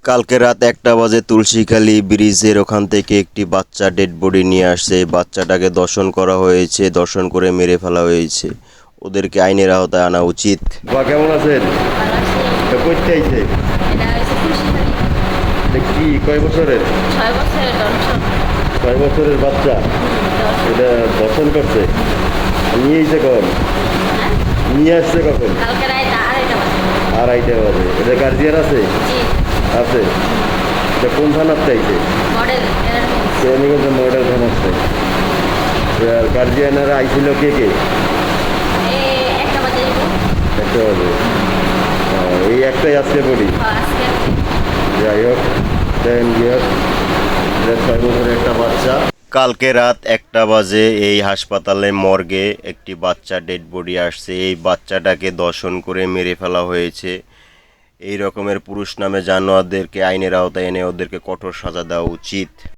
কালকে রাত 1টা বাজে তুলসীখালী ব্রিজের ওখান থেকে একটি বাচ্চা ডেড বডি নিয়ে আসছে। এই বাচ্চাটাকে দর্শন করা হয়েছে, দর্শন করে মেরে ফেলা হয়েছে। ওদেরকে আইনের আওতায় আনা উচিত। বা কেমন আছেন? ভালো আছি। এটা কইতে আইছে? এটা হচ্ছে তুলসীখালী। এটা কি কয় বছরের? 6 বছরের দর্শন। 6 বছরের বাচ্চা এটা দর্শন করছে। নিয়ে এসে কখন? হ্যাঁ? নিয়ে আসছে কখন? কালকে রাত 2:30 বাজে। 2:30 বাজে। এটা গার্জিয়ান আছে? জি, আছে। এটা কোন থানার চাইছে? মডেল এরকম। কেরানীগঞ্জ মডেল থানা আছে। আর গার্জিয়ানেরা আইছিল কে কে? এই 1টা বাজে যাবো। 1টা বাজে। এই একটাই আজকে বডি। আজকে যাই হোক, দেন গিয়ে 6 বছরের একটা বাচ্চা। কালকে রাত 1টা বাজে এই হাসপাতালে মর্গে একটি বাচ্চা ডেড বডি আসছে। এই বাচ্চাটাকে দর্শন করে মেরে ফেলা হয়েছে। এই রকমের পুরুষ নামে জানোয়ারদেরকে আইনের আওতায় এনে ওদেরকে কঠোর সাজা দেওয়া উচিত।